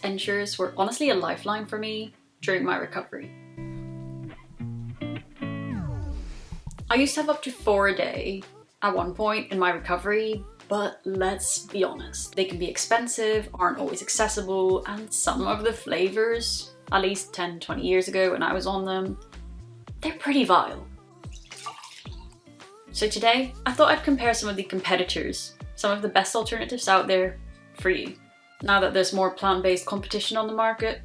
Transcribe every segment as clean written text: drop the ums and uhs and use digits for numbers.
ensures were honestly a lifeline for me during my recovery. I used to have up to 4 a day at one point in my recovery, but let's be honest, they can be expensive, aren't always accessible, and some of the flavors, at least 10-20 years ago when I was on them, they're pretty vile. So today, I thought I'd compare some of the competitors, some of the best alternatives out there for you. Now that there's more plant-based competition on the market,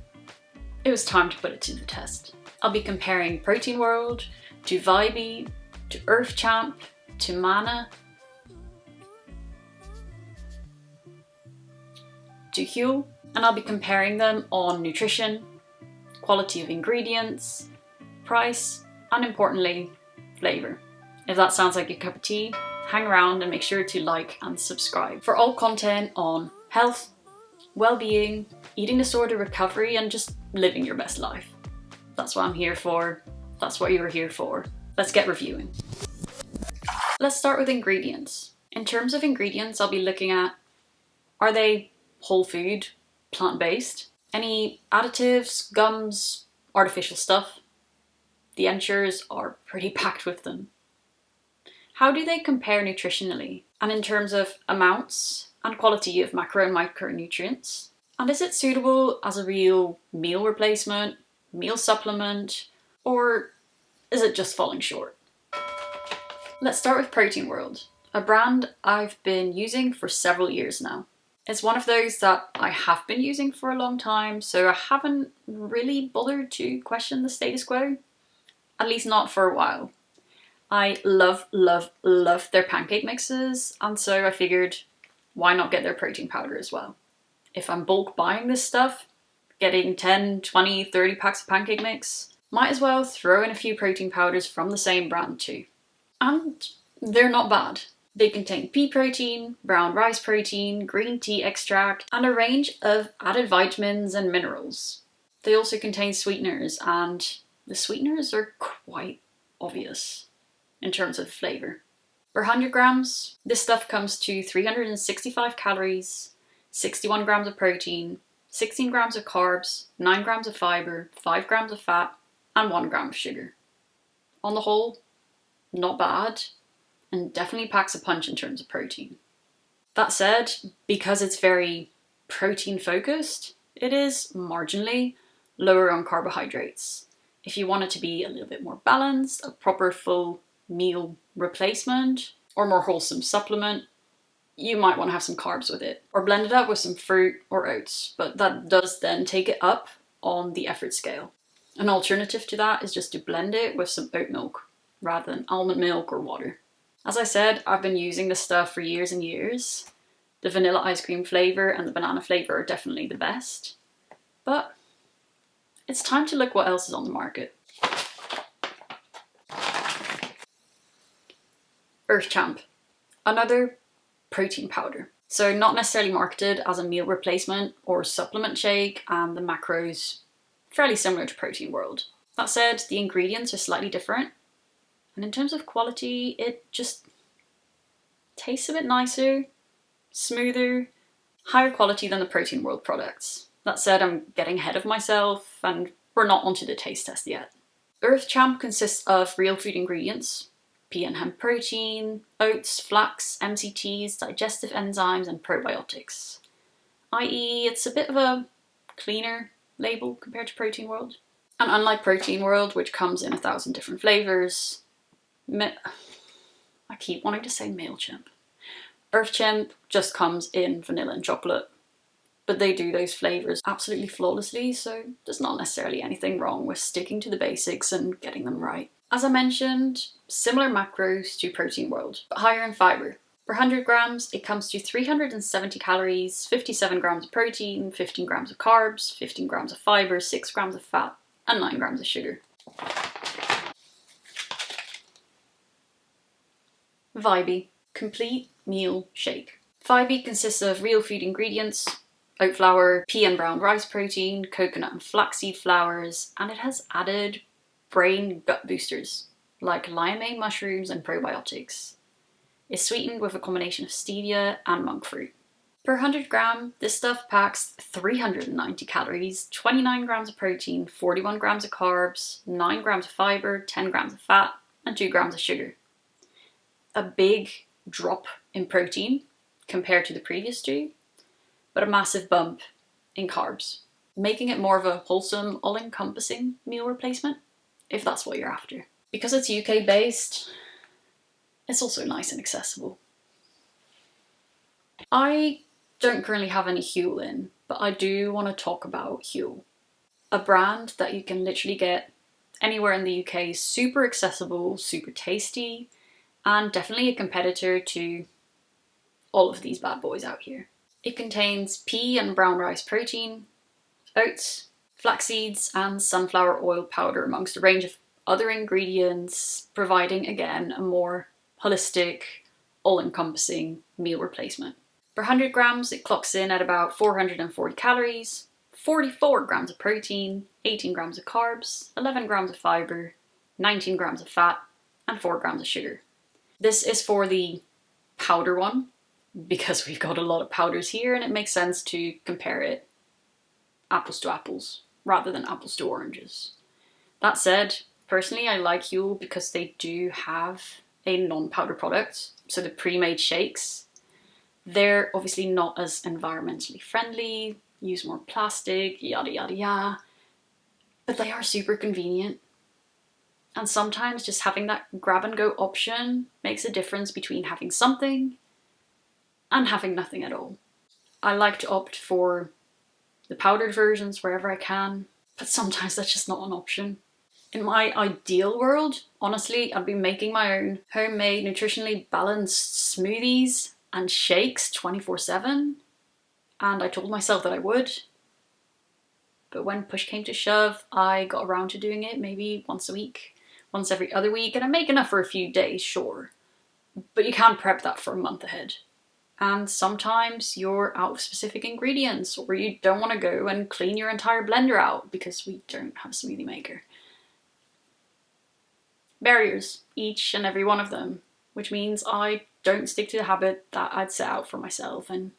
it was time to put it to the test. I'll be comparing Protein World to Vibey, to Earth Champ, to Mana, to Huel, and I'll be comparing them on nutrition, quality of ingredients, price, and importantly, flavour. If that sounds like your cup of tea, hang around and make sure to like and subscribe for all content on health, well-being, eating disorder recovery, and just living your best life. That's what I'm here for. That's what you're here for. Let's get reviewing. Let's start with ingredients. In terms of ingredients, I'll be looking at, are they whole food, plant-based? Any additives, gums, artificial stuff? The ensures are pretty packed with them. How do they compare nutritionally? And in terms of amounts and quality of macro and micronutrients? And is it suitable as a real meal replacement, meal supplement, or is it just falling short? Let's start with Protein World, a brand I've been using for several years now. It's one of those that I have been using for a long time, so I haven't really bothered to question the status quo, at least not for a while. I love their pancake mixes, and so I figured, why not get their protein powder as well? If I'm bulk buying this stuff, getting 10, 20, 30 packs of pancake mix, might as well throw in a few protein powders from the same brand too. And they're not bad. They contain pea protein, brown rice protein, green tea extract, and a range of added vitamins and minerals. They also contain sweeteners, and the sweeteners are quite obvious in terms of flavour. For 100 grams, this stuff comes to 365 calories, 61 grams of protein, 16 grams of carbs, 9 grams of fibre, 5 grams of fat, and 1 gram of sugar. On the whole, not bad, and definitely packs a punch in terms of protein. That said, because it's very protein focused, it is marginally lower on carbohydrates. If you want it to be a little bit more balanced, a proper full meal replacement, or more wholesome supplement, you might want to have some carbs with it, or blend it up with some fruit or oats, but that does then take it up on the effort scale. An alternative to that is just to blend it with some oat milk rather than almond milk or water. As I said, I've been using this stuff for years and years. The vanilla ice cream flavour and the banana flavour are definitely the best, but it's time to look what else is on the market. Earth Champ, another protein powder. So not necessarily marketed as a meal replacement or supplement shake, and the macros fairly similar to Protein World. That said, the ingredients are slightly different, and in terms of quality, it just tastes a bit nicer, smoother, higher quality than the Protein World products. That said, I'm getting ahead of myself, and we're not onto the taste test yet. Earth Champ consists of real food ingredients, pea and hemp protein, oats, flax, MCTs, digestive enzymes, and probiotics. i.e. it's a bit of a cleaner label compared to Protein World. And unlike Protein World, which comes in 1,000 different flavours, I keep wanting to say MailChimp. Earth Champ just comes in vanilla and chocolate, but they do those flavours absolutely flawlessly, so there's not necessarily anything wrong with sticking to the basics and getting them right. As I mentioned, similar macros to Protein World, but higher in fibre. For 100 grams, it comes to 370 calories, 57 grams of protein, 15 grams of carbs, 15 grams of fibre, 6 grams of fat, and 9 grams of sugar. Vibey, complete meal shake. Vibey consists of real food ingredients, oat flour, pea and brown rice protein, coconut and flaxseed flours, and it has added brain gut boosters like liamane mushrooms and probiotics. It's sweetened with a combination of stevia and monk fruit. Per 100 gram, this stuff packs 390 calories, 29 grams of protein, 41 grams of carbs, 9 grams of fiber, 10 grams of fat, and 2 grams of sugar. A big drop in protein compared to the previous two, but a massive bump in carbs, making it more of a wholesome, all-encompassing meal replacement, if that's what you're after. Because it's UK based, it's also nice and accessible. I don't currently have any Huel in, but I do want to talk about Huel. A brand that you can literally get anywhere in the UK, super accessible, super tasty, and definitely a competitor to all of these bad boys out here. It contains pea and brown rice protein, oats, flax seeds, and sunflower oil powder, amongst a range of other ingredients, providing again a more holistic, all-encompassing meal replacement. Per 100 grams, it clocks in at about 440 calories, 44 grams of protein, 18 grams of carbs, 11 grams of fiber, 19 grams of fat, and 4 grams of sugar. This is for the powder one, because we've got a lot of powders here and it makes sense to compare it apples to apples rather than apples to oranges. That said, personally I like Huel because they do have a non-powder product, so the pre-made shakes. They're obviously not as environmentally friendly, use more plastic, yada yada yada, but they are super convenient. And sometimes just having that grab and go option makes a difference between having something and having nothing at all. I like to opt for the powdered versions wherever I can, but sometimes that's just not an option. In my ideal world, honestly, I'd be making my own homemade nutritionally balanced smoothies and shakes 24/7, and I told myself that I would. But when push came to shove, I got around to doing it maybe once a week, once every other week, and I make enough for a few days, sure. But you can't prep that for a month ahead. And sometimes you're out of specific ingredients, or you don't want to go and clean your entire blender out because we don't have a smoothie maker. Barriers, each and every one of them, which means I don't stick to the habit that I'd set out for myself, and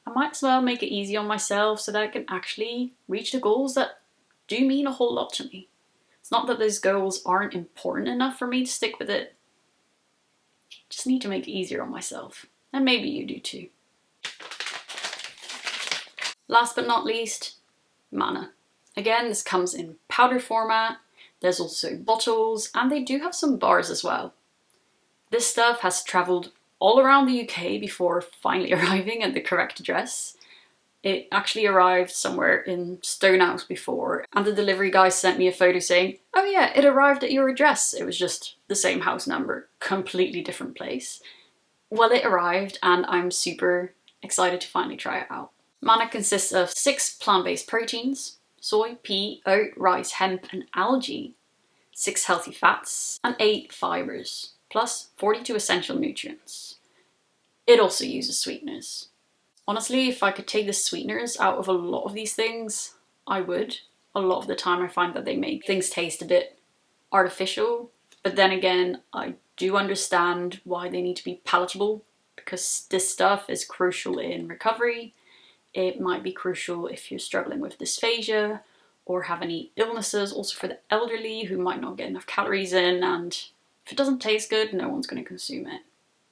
I might as well make it easy on myself so that I can actually reach the goals that do mean a whole lot to me. It's not that those goals aren't important enough for me to stick with it. Just need to make it easier on myself. And maybe you do too. Last but not least, Manna. Again, this comes in powder format. There's also bottles, and they do have some bars as well. This stuff has travelled all around the UK before finally arriving at the correct address. It actually arrived somewhere in Stonehouse before, and the delivery guy sent me a photo saying, "Oh yeah, it arrived at your address." It was just the same house number, completely different place. Well, it arrived, and I'm super excited to finally try it out. Manna consists of 6 plant-based proteins: soy, pea, oat, rice, hemp, and algae, 6 healthy fats, and 8 fibers, plus 42 essential nutrients. It also uses sweeteners. Honestly, if I could take the sweeteners out of a lot of these things, I would. A lot of the time I find that they make things taste a bit artificial, but then again, I do understand why they need to be palatable, because this stuff is crucial in recovery. It might be crucial if you're struggling with dysphagia or have any illnesses, also for the elderly who might not get enough calories in, and if it doesn't taste good, no one's going to consume it.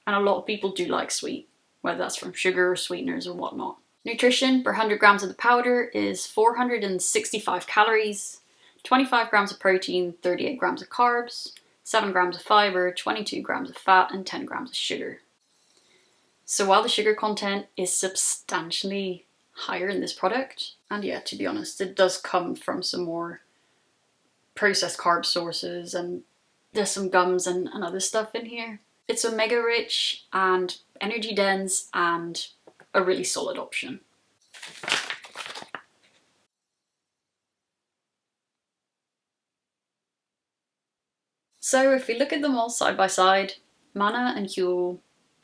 And a lot of people do like sweet, whether that's from sugar or sweeteners or whatnot. Nutrition per 100 grams of the powder is 465 calories, 25 grams of protein, 38 grams of carbs, 7 grams of fiber, 22 grams of fat, and 10 grams of sugar. So while the sugar content is substantially higher in this product, and yeah, to be honest, it does come from some more processed carb sources, and there's some gums and other stuff in here. It's omega rich and energy dense and a really solid option. So if we look at them all side by side, Manna and Huel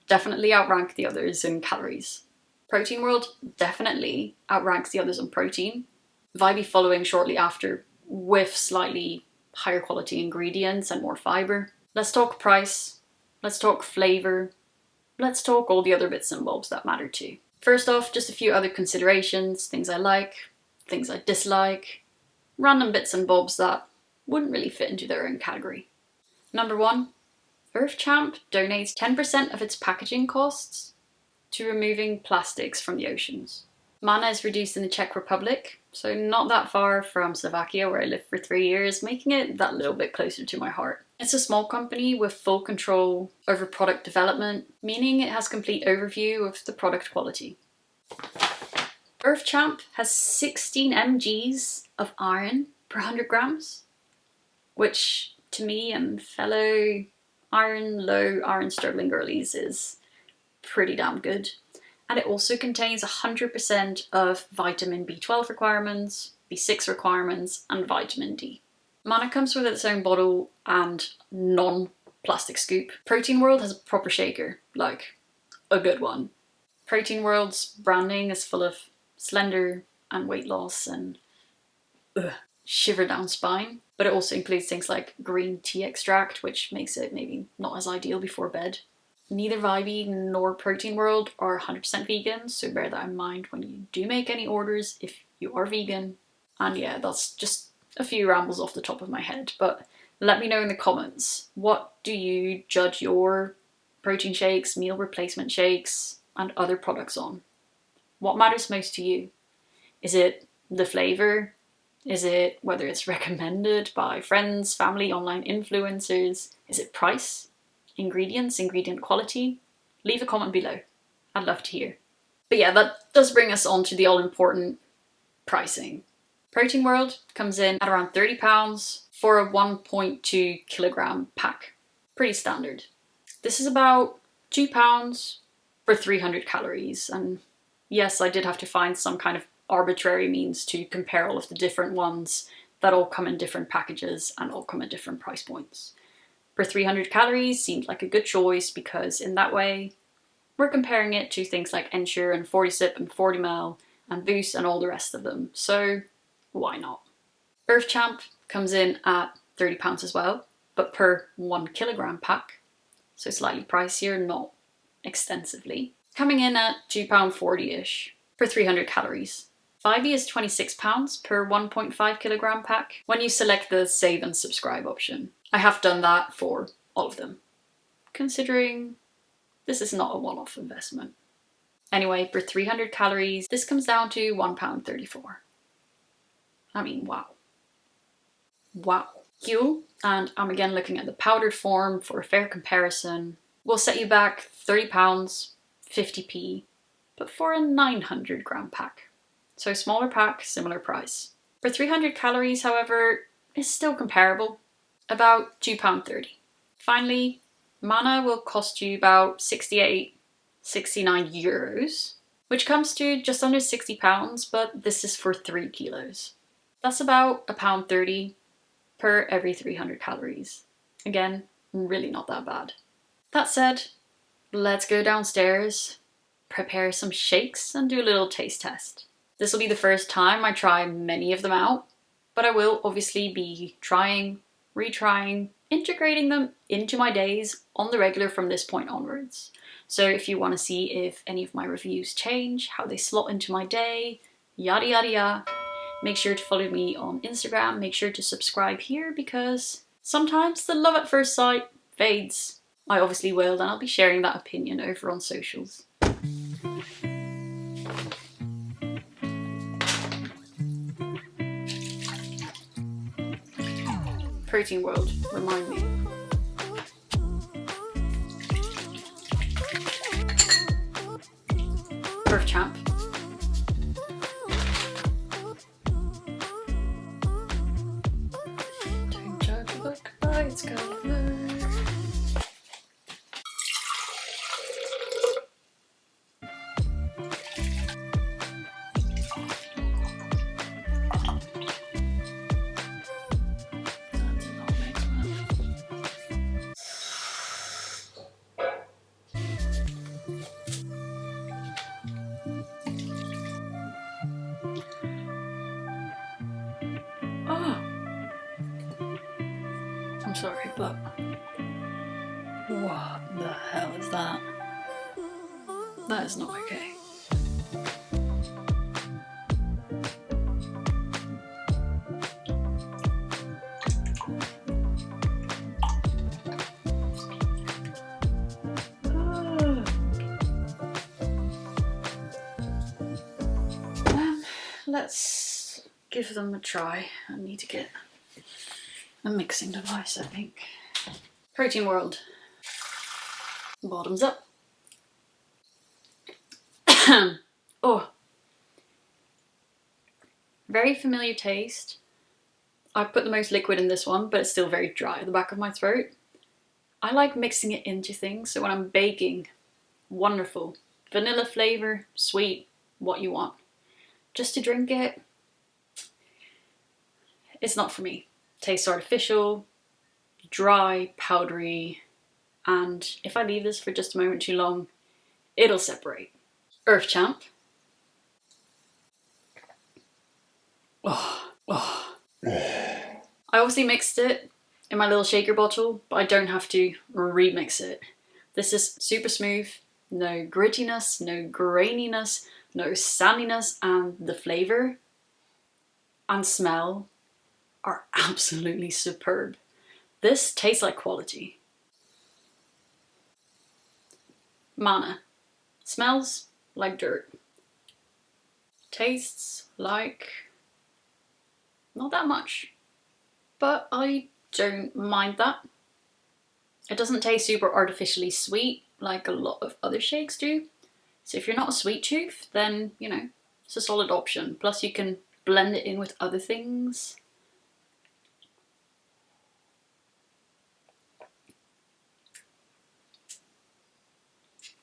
definitely outrank the others in calories. Protein World definitely outranks the others in protein. Vibey following shortly after with slightly higher quality ingredients and more fiber. Let's talk price. Let's talk flavour. Let's talk all the other bits and bobs that matter too. First off, just a few other considerations, things I like, things I dislike, random bits and bobs that wouldn't really fit into their own category. Number 1, Earth Champ donates 10% of its packaging costs to removing plastics from the oceans. Mana is reduced in the Czech Republic, so not that far from Slovakia where I lived for 3 years, making it that little bit closer to my heart. It's a small company with full control over product development, meaning it has complete overview of the product quality. Earth Champ has 16 mgs of iron per 100 grams, which to me and fellow low iron struggling girlies is pretty damn good. And it also contains 100% of vitamin B12 requirements, B6 requirements, and vitamin D. Mana comes with its own bottle and non-plastic scoop. Protein World has a proper shaker, like a good one. Protein World's branding is full of slender and weight loss and shiver down spine, but it also includes things like green tea extract, which makes it maybe not as ideal before bed. Neither Vibey nor Protein World are 100% vegan, so bear that in mind when you do make any orders if you are vegan. And yeah, that's just a few rambles off the top of my head, but let me know in the comments, what do you judge your protein shakes, meal replacement shakes, and other products on? What matters most to you? Is it the flavour? Is it whether it's recommended by friends, family, online influencers? Is it price? Ingredients, ingredient quality? Leave a comment below. I'd love to hear. But yeah, that does bring us on to the all-important pricing. Protein World comes in at around £30 for a 1.2 kilogram pack. Pretty standard. This is about £2 for 300 calories. And yes, I did have to find some kind of arbitrary means to compare all of the different ones that all come in different packages and all come at different price points. For 300 calories seemed like a good choice because in that way we're comparing it to things like Ensure and 40sip and 40ml and Boost and all the rest of them, so why not? Earth Champ comes in at £30 as well, but per 1 kilogram pack, so slightly pricier, not extensively. Coming in at £2.40ish per 300 calories. Vibey is £26 per 1.5 kilogram pack when you select the save and subscribe option. I have done that for all of them, considering this is not a one-off investment. Anyway, per 300 calories, this comes down to £1.34. I mean, wow. Wow. Fuel, and I'm again looking at the powdered form for a fair comparison, will set you back £30, 50p, but for a 900 gram pack. So smaller pack, similar price. For 300 calories, however, is still comparable, about £2.30. Finally, Mana will cost you about 69 euros, which comes to just under £60, but this is for 3 kilos. That's about £1.30 per every 300 calories. Again, really not that bad. That said, let's go downstairs, prepare some shakes and do a little taste test. This will be the first time I try many of them out, but I will obviously be trying, retrying, integrating them into my days on the regular from this point onwards. So if you want to see if any of my reviews change, how they slot into my day, yada yada yada, make sure to follow me on Instagram, make sure to subscribe here because sometimes the love at first sight fades. I obviously will, and I'll be sharing that opinion over on socials. Protein World, remind me. Earth Champ. Don't judge a book by its cover. I'm sorry, but what the hell is that? That is not okay. let's give them a try. I need to get a mixing device, I think. Protein World. Bottoms up. Oh, very familiar taste. I put the most liquid in this one, but it's still very dry at the back of my throat. I like mixing it into things, so when I'm baking, wonderful. Vanilla flavor, sweet, what you want. Just to drink it, it's not for me. Tastes artificial, dry, powdery, and if I leave this for just a moment too long, it'll separate. Earth Champ. Oh. I obviously mixed it in my little shaker bottle, but I don't have to remix it. This is super smooth, no grittiness, no graininess, no sandiness, and the flavour and smell are absolutely superb. This tastes like quality. Mana. Smells like dirt. Tastes like not that much, but I don't mind that. It doesn't taste super artificially sweet like a lot of other shakes do. So if you're not a sweet tooth, then, you know, it's a solid option. Plus you can blend it in with other things.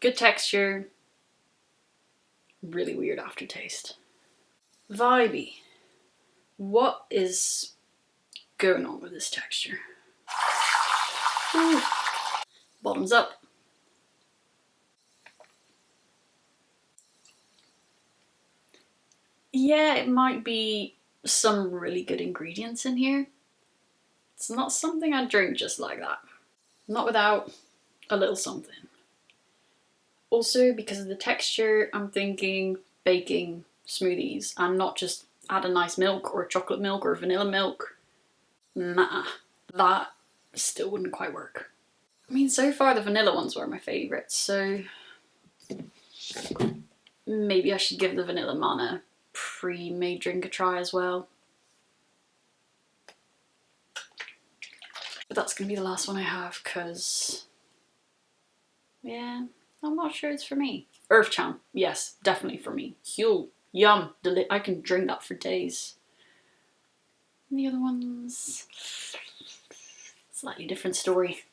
Good texture. Really weird aftertaste. Vibey. What is going on with this texture? Ooh. Bottoms up. Yeah, it might be some really good ingredients in here. It's not something I'd drink just like that. Not without a little something. Also, because of the texture, I'm thinking baking smoothies and not just add a nice milk or chocolate milk or vanilla milk. Nah, that still wouldn't quite work. I mean, so far the vanilla ones were my favourites, so maybe I should give the vanilla Mana pre-made drink a try as well. But that's going to be the last one I have, because, yeah, I'm not sure it's for me. Earth Champ, yes, definitely for me. Huel, yum, I can drink that for days. And the other ones, slightly different story.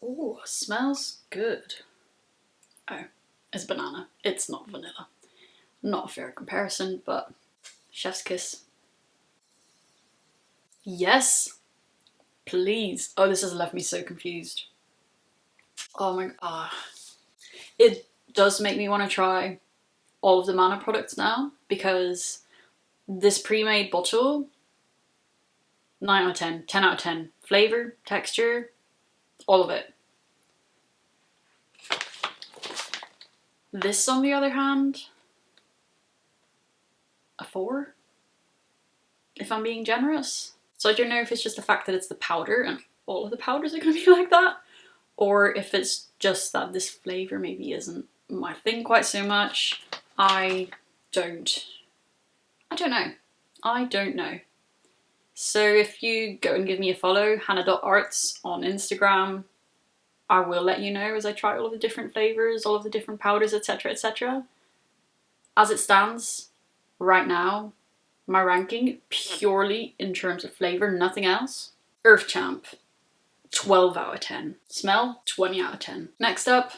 Oh, smells good. Oh, it's banana. It's not vanilla. Not a fair comparison, but chef's kiss. Yes, please. Oh, this has left me so confused. Oh my god. It does make me want to try all of the Mana products now, because this pre-made bottle, 9 out of 10, 10 out of 10. Flavour, texture, all of it. This, on the other hand, a 4, if I'm being generous. So I don't know if it's just the fact that it's the powder and all of the powders are going to be like that, or if it's just that this flavour maybe isn't my thing quite so much. I don't know. I don't know. So if you go and give me a follow, hanne.arts on Instagram, I will let you know as I try all of the different flavours, all of the different powders, etc, etc. As it stands right now, my ranking, purely in terms of flavour, nothing else, Earth Champ, 12 out of 10. Smell, 20 out of 10. Next up,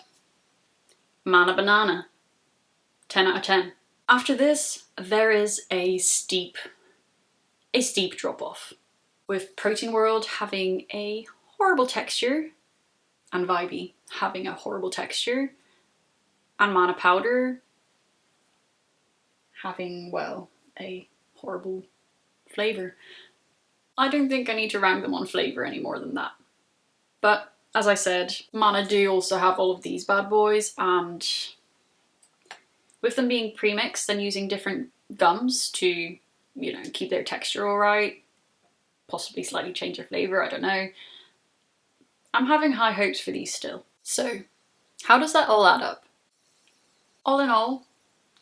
Mana Banana, 10 out of 10. After this, there is a steep drop off, with Protein World having a horrible texture, and Vibey having a horrible texture, and Mana Powder having, well, a horrible flavour. I don't think I need to rank them on flavour any more than that. But as I said, Mana do also have all of these bad boys, and with them being pre-mixed and using different gums to, you know, keep their texture alright, possibly slightly change their flavour, I don't know. I'm having high hopes for these still. So, how does that all add up? All in all,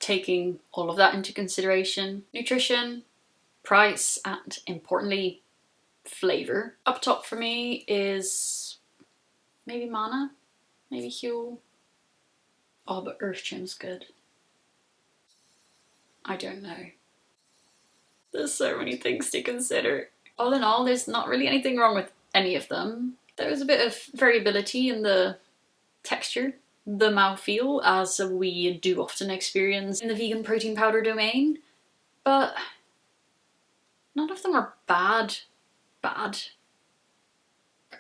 taking all of that into consideration, nutrition, price, and importantly, flavour. Up top for me is maybe Mana, maybe Huel. Oh, but Earth Chim's good. I don't know. There's so many things to consider. All in all, there's not really anything wrong with any of them. There's a bit of variability in the texture, the mouthfeel, as we do often experience in the vegan protein powder domain, but none of them are bad.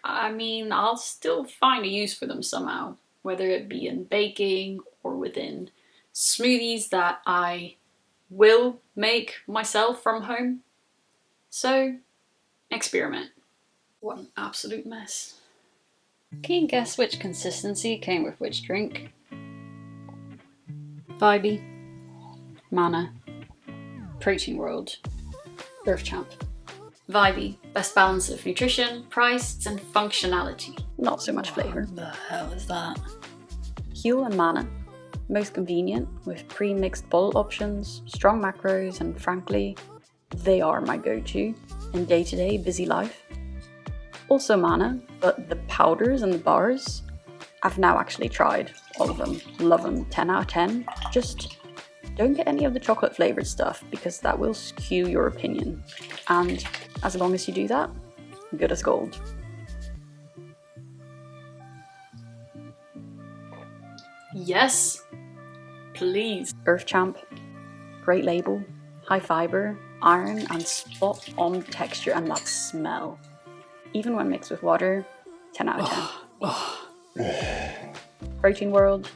I mean, I'll still find a use for them somehow, whether it be in baking or within smoothies that I will make myself from home. So, experiment. What an absolute mess. Can you guess which consistency came with which drink? Vibey, Mana, Protein World, Earth Champ. Vibey, best balance of nutrition, price, and functionality. Not so much flavour. What the hell is that? Huel and Mana, most convenient with pre-mixed bowl options, strong macros, and frankly, they are my go-to in day-to-day busy life. Also Mana, but the powders and the bars, I've now actually tried all of them. Love them, 10 out of 10. Just don't get any of the chocolate flavoured stuff because that will skew your opinion. And as long as you do that, good as gold. Yes, please. Earth Champ, great label, high fibre, iron and spot on texture and that smell. Even when mixed with water, 10 out of 10. Protein World,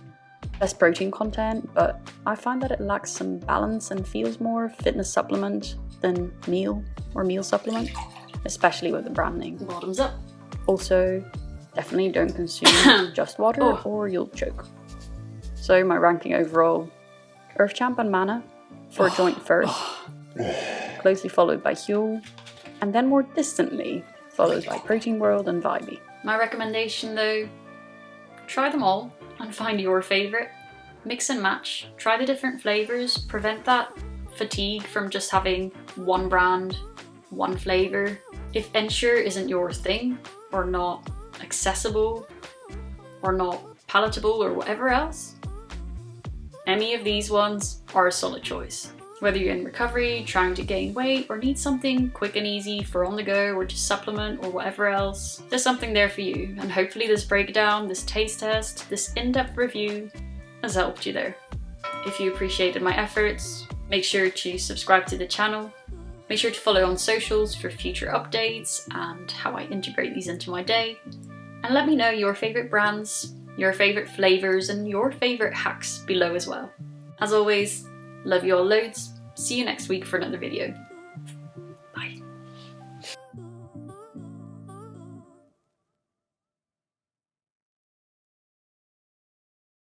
less protein content, but I find that it lacks some balance and feels more fitness supplement than meal or meal supplement, especially with the branding. Bottoms up. Also, definitely don't consume just water or you'll choke. So my ranking overall, Earth Champ and Mana for a joint first, closely followed by Huel, and then more distantly followed by Protein World and Vibey. My recommendation though, try them all and find your favourite. Mix and match, try the different flavours, prevent that fatigue from just having one brand, one flavour. If Ensure isn't your thing, or not accessible, or not palatable, or whatever else, any of these ones are a solid choice. Whether you're in recovery, trying to gain weight, or need something quick and easy for on the go or to supplement or whatever else, there's something there for you, and hopefully this breakdown, this taste test, this in-depth review has helped you there. If you appreciated my efforts, make sure to subscribe to the channel, make sure to follow on socials for future updates and how I integrate these into my day, and let me know your favourite brands, your favourite flavours and your favourite hacks below as well. As always, love you all loads. See you next week for another video.